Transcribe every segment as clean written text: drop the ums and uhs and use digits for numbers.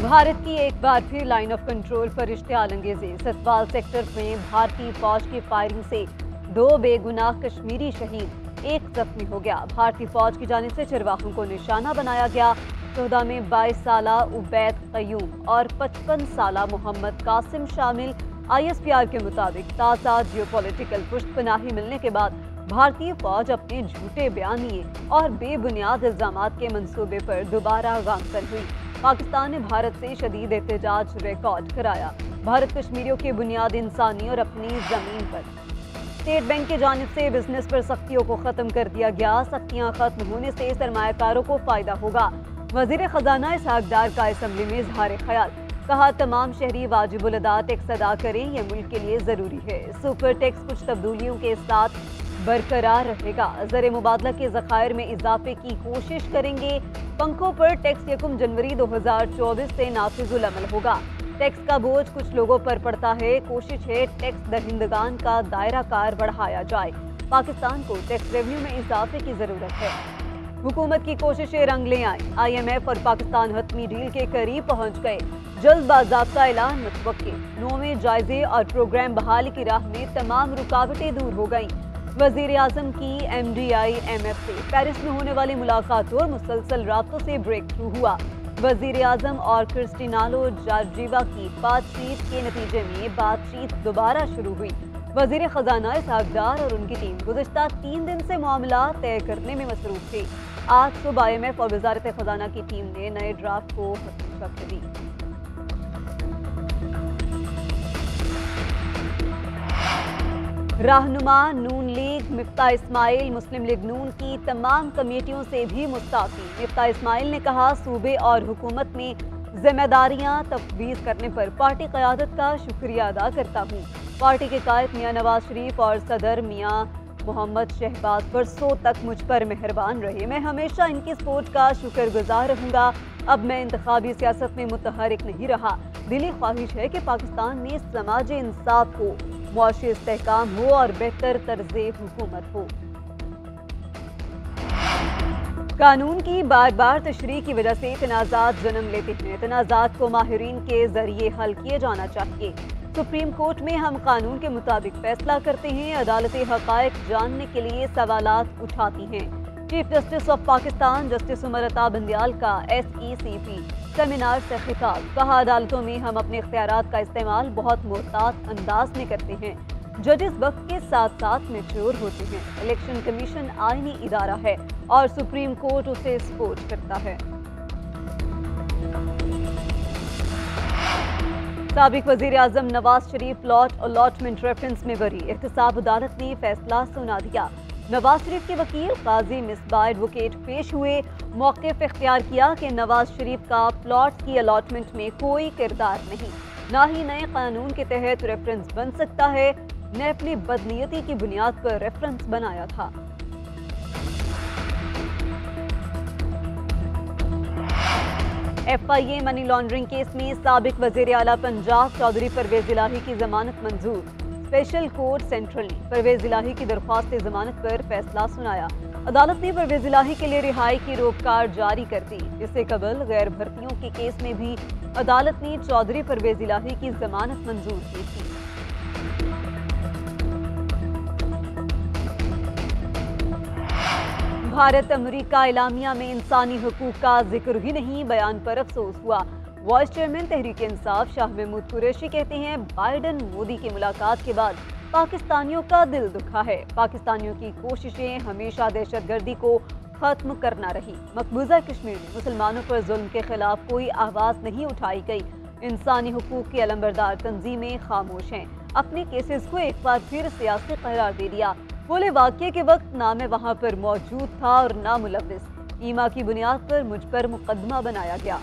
भारत की एक बार फिर लाइन ऑफ कंट्रोल पर इश्तियाल अंगेजी। सतपाल सेक्टर में भारतीय फौज की फायरिंग से 2 बेगुनाह कश्मीरी शहीद, 1 जख्मी हो गया। भारतीय फौज की जानिब से चरवाहों को निशाना बनाया गया। शोहदा में 22 साला उबैद कयूम और 55 साला मोहम्मद कासिम शामिल। ISPR के मुताबिक ताज़ा जियोपॉलिटिकल पुष्टपनाही मिलने के बाद भारतीय फौज अपने झूठे बयानिए और बेबुनियाद इल्जामात के मंसूबे पर दोबारा गामजन हुई। पाकिस्तान ने भारत से शदीद एहतजाज रिकॉर्ड कराया। भारत कश्मीरियों के बुनियादी इंसानी और अपनी जमीन पर स्टेट बैंक की जानिब से बिजनेस पर सख्तियों को खत्म कर दिया गया। सख्तियां खत्म होने से सरमायाकारों को फायदा होगा। वजीर खजाना इसहाक डार का असम्बली में इजहार ख्याल, कहा तमाम शहरी वाजिबुल अदा टैक्स अदा करें, यह मुल्क के लिए जरूरी है। सुपर टैक्स कुछ तब्दीलियों के साथ बरकरार रहेगा। ज़र मुबादला के ज़खायर में इजाफे की कोशिश करेंगे। पंखों पर टैक्स 1 जनवरी 2024 से नाफिजुल अमल होगा। टैक्स का बोझ कुछ लोगों पर पड़ता है। कोशिश है टैक्स दहिंदगान का दायरा कार बढ़ाया जाए। पाकिस्तान को टैक्स रेवेन्यू में इजाफे की जरूरत है। हुकूमत की कोशिशें रंग ले आए। IMF और पाकिस्तान हतमी डील के करीब पहुंच गए। जल्द बाज़ाब्ता ऐलान मुतवक्किल। 9वें जायजे और प्रोग्राम बहाली की राह में तमाम रुकावटें दूर हो गईं। वज़ीर आज़म की MDI-MF से पेरिस में होने वाली मुलाकातों और मुसलसल राब्तों से ब्रेक थ्रू हुआ। वज़ीर आज़म और क्रिस्टियानो जॉर्जिवा की बातचीत के नतीजे में बातचीत दोबारा शुरू हुई। वज़ीर खजाना इसहाक डार और उनकी टीम गुज़िश्ता 3 दिन से मामला तय करने में मसरूफ थी। आज सुबह IMF और वज़ारत खजाना की टीम ने नए ड्राफ्ट को शक्ल दी। रहनुमा नून लीग मिफ्ता इस्माइल मुस्लिम लीग नून की तमाम कमेटियों से भी मुस्तफी। मिफ्ता इस्माइल ने कहा, सूबे और हुकूमत में जिम्मेदारियां तफवीज़ करने पर पार्टी क़यादत का शुक्रिया अदा करता हूँ। पार्टी के कायद मियां नवाज शरीफ और सदर मियां मोहम्मद शहबाज बरसों तक मुझ पर मेहरबान रहे। मैं हमेशा इनकी सपोर्ट का शुक्रगुजार रहूँगा। अब मैं इंतखाबी सियासत में मुतहरिक नहीं रहा। दिली ख्वाहिश है कि पाकिस्तान में समाजी इंसाफ हो, मुआशी इस्तेहकाम हो और बेहतर तर्ज़े हुकूमत हो। कानून की बार बार तशरीह की वजह से तनाज़ात जन्म लेते हैं। तनाज़ात को माहिरीन के जरिए हल किए जाना चाहिए। सुप्रीम कोर्ट में हम कानून के मुताबिक फैसला करते हैं। अदालतें हक़ाइक़ जानने के लिए सवालात उठाती हैं। Chief justice of Pakistan justice Umar Ata Bandial का SECP सेमिनार से खिताब, कहा अदालतों में हम अपने इख्तियारात का इस्तेमाल बहुत मोहतात अंदाज में करते हैं। जजेस वक्त के साथ साथ मैच्योर होते हैं। इलेक्शन कमीशन आईनी इदारा है और सुप्रीम कोर्ट उसे सपोर्ट करता है। साबिक वज़ीर आज़म Nawaz Sharif plot allotment reference में बरी। एहतसाब अदालत ने फैसला सुना दिया। नवाज शरीफ के वकील काजी मिसबा एडवोकेट पेश हुए। मौक़िफ़ इख्तियार किया कि नवाज शरीफ का प्लॉट की अलॉटमेंट में कोई किरदार नहीं, ना ही नए कानून के तहत रेफरेंस बन सकता है। ने अपनी बदनीयती की बुनियाद पर रेफरेंस बनाया था। FIA मनी लॉन्ड्रिंग केस में साबिक वज़ीर आला पंजाब चौधरी परवेज इलाही की जमानत मंजूर। स्पेशल कोर्ट सेंट्रल ने परवेज इलाही की दरख्वास्त जमानत पर फैसला सुनाया। अदालत ने परवेज इलाही के लिए रिहाई की रोककार जारी कर दी। इससे कबल गैर भर्तियों के केस में भी अदालत ने चौधरी परवेज इलाही की जमानत मंजूर की थी। भारत अमेरिका इलामिया में इंसानी हुकूक का जिक्र ही नहीं, बयान पर अफसोस हुआ। वाइस चेयरमैन तहरीक इंसाफ शाह महमूद कुरैशी कहते हैं, बाइडन मोदी की मुलाकात के बाद पाकिस्तानियों का दिल दुखा है। पाकिस्तानियों की कोशिशें हमेशा दहशतगर्दी को खत्म करना रही। मकबूजा कश्मीर में मुसलमानों पर जुल्म के खिलाफ कोई आवाज़ नहीं उठाई गई। इंसानी हुकूक की अलंबरदार तंजीमें खामोश हैं। अपने केसेस को एक बार फिर सियासी करार दे दिया। बोले, वाक़ये के वक्त ना मैं वहाँ पर मौजूद था और ना मुलव्विस। ईमा की बुनियाद पर मुझ पर मुकदमा बनाया गया।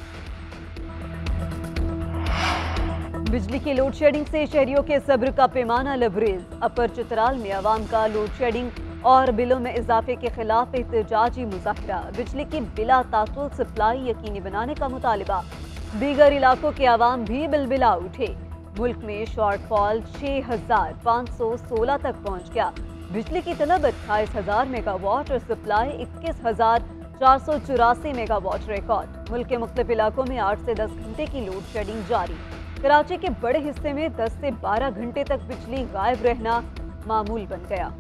बिजली की लोड शेडिंग से शहरियों के सब्र का पैमाना लबरेज। अपर चित्राल में अवाम का लोड शेडिंग और बिलों में इजाफे के खिलाफ एहतजाजी मुजाहरा। बिजली की बिला ताकुल सप्लाई यकीनी बनाने का मुतालबा। दीगर इलाकों के अवाम भी बिलबिला उठे। मुल्क में शॉर्टफॉल 6516 तक पहुँच गया। बिजली की तलब 28,000 मेगावाट और सप्लाई 484 मेगावाट रिकॉर्ड। मुल्क के मुख्तलिफ इलाकों में 8 से 10 घंटे की लोड शेडिंग जारी। कराची के बड़े हिस्से में 10 से 12 घंटे तक बिजली गायब रहना मामूल बन गया।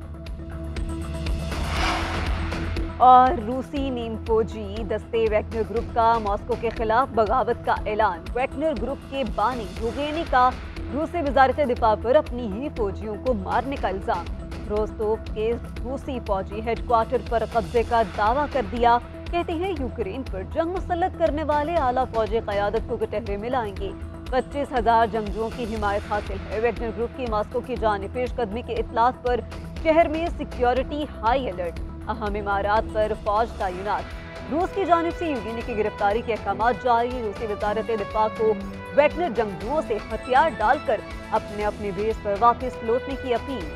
और रूसी नीम फौजी दस्ते वैगनर ग्रुप का मॉस्को के खिलाफ बगावत का ऐलान। वैगनर ग्रुप के बानी युगेनी का रूसी वजारत दिफा पर अपनी ही फौजियों को मारने का इल्जाम। रोस्तोव के रूसी फौजी हेडक्वार्टर पर कब्जे का दावा कर दिया। कहते हैं यूक्रेन पर जंग मुसल्लत करने वाले आला फौजी क़यादत को कटहरे में लाएंगे। 25,000 जंगजुओं की हिमायत हासिल है। वैगनर ग्रुप की मॉस्को की जानिब पेशकदमी के इत्तलात पर शहर में सिक्योरिटी हाई अलर्ट। अहम इमारात पर फौज तैनात। रूस की जानिब से यूगेनी की गिरफ्तारी के अहकाम जारी। रूसी वजारत दिफा को वैगनर जंगजुओं से हथियार डालकर अपने बेस पर वापस लौटने की अपील।